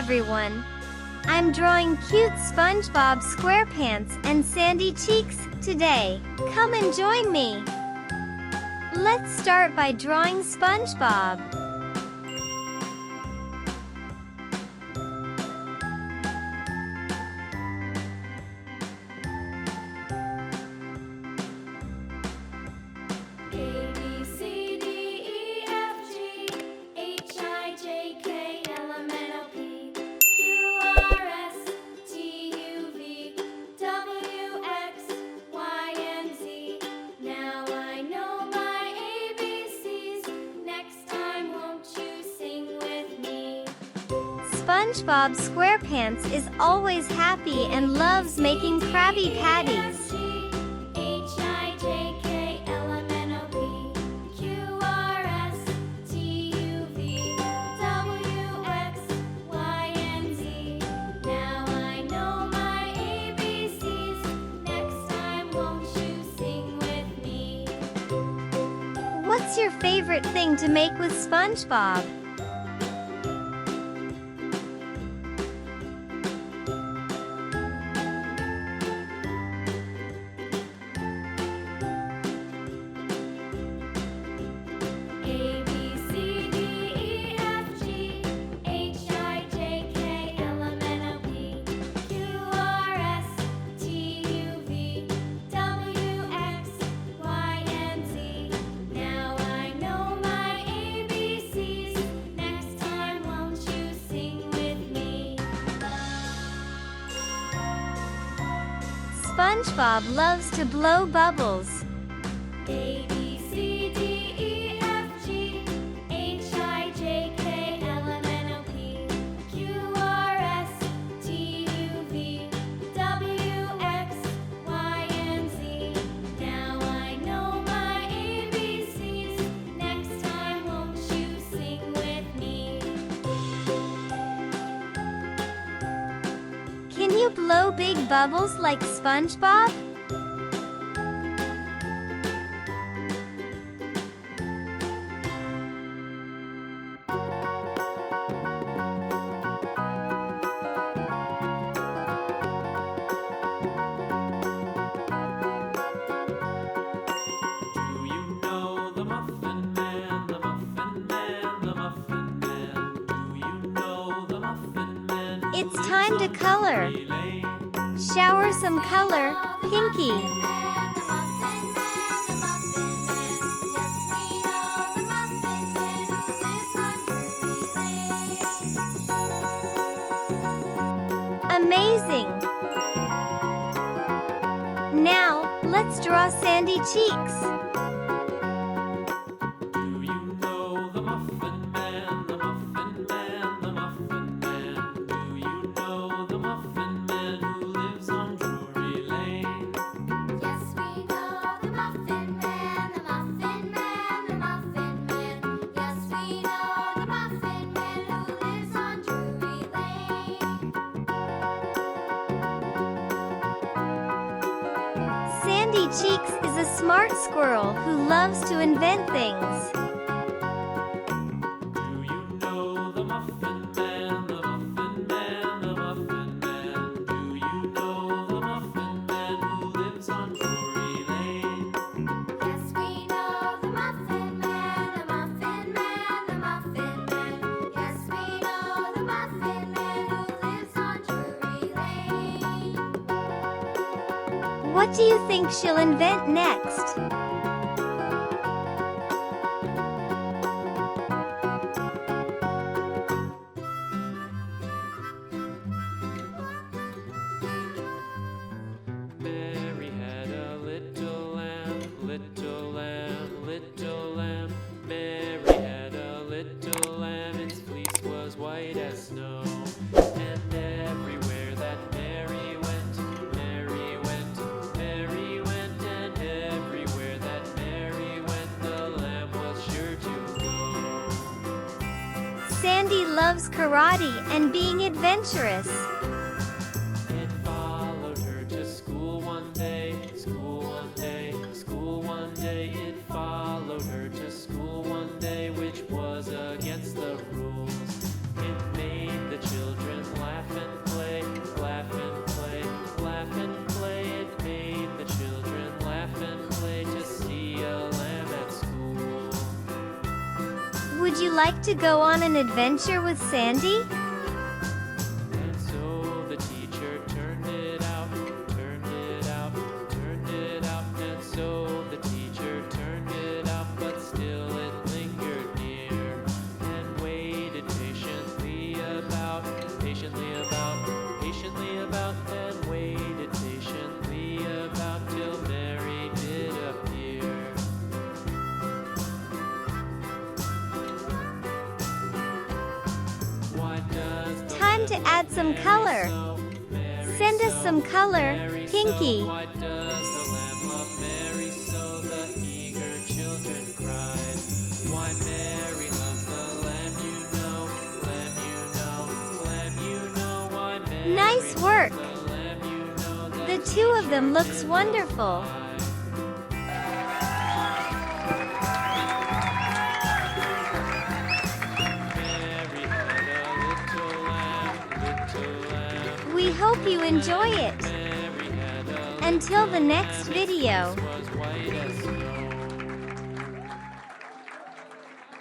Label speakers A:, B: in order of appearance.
A: everyone! I'm drawing cute Spongebob Squarepants and sandy cheeks today. Come and join me! Let's start by drawing SpongeBob. SpongeBob Squarepants is always happy and loves making Krabby Patties. What's your favorite thing to make with SpongeBob? SpongeBob loves to blow bubbles. A, B, C, D, E, F, G, H, I, J, K, L, M, N, O, P, Q, R, S, T, U, V, W, X, Y, and Z. Now I know my ABCs. Next time won't you sing with me? Can you blow big bubbles like SpongeBob? It's time to color. Shower some color, Pinky. Amazing! Now, let's draw sandy cheeks. Sandy Cheeks is a smart squirrel who loves to invent things.
B: Do you know the Muffin Man, the Muffin Man, the Muffin Man? Do you know the Muffin Man who lives on Drury Lane?
C: Yes, we know the Muffin Man, the Muffin Man, the Muffin Man. Yes, we know the Muffin Man who lives on Drury Lane.
A: What do you think she'll invent next?
B: Mary had a little lamb, little lamb, little lamb. Mary had a little lamb, its fleece was white as snow. And everywhere that Mary went, Mary went, Mary went, and everywhere that Mary went, the lamb was sure to go.
A: Sandy loves karate and being adventurous.
B: It followed her to school one day, school one day, school one day. It followed her to school one day, which was against the rules. It made the children
A: like to go on an adventure with Sandy?
B: And so the teacher turned it out, turned it out, turned it out. And so the teacher turned it out, but still it lingered near and waited patiently about, patiently about, patiently about, and waited patiently about till Mary did appear. Why does the
A: Time to add some color.
B: so Mary
A: Send us some color,
B: Mary
A: Pinky.
B: so? Why does the lamb love Mary so? The eager children cried. Why Mary loves the lamb, you know, lamb, you know, lamb, you know. Why Mary
A: Nice work.
B: loves the lamb, you know.
A: The two of them looks wonderful.
B: Mary had a little lamb, little lamb.
A: We hope you enjoy it.
B: Mary had a
A: Until the next video.
B: was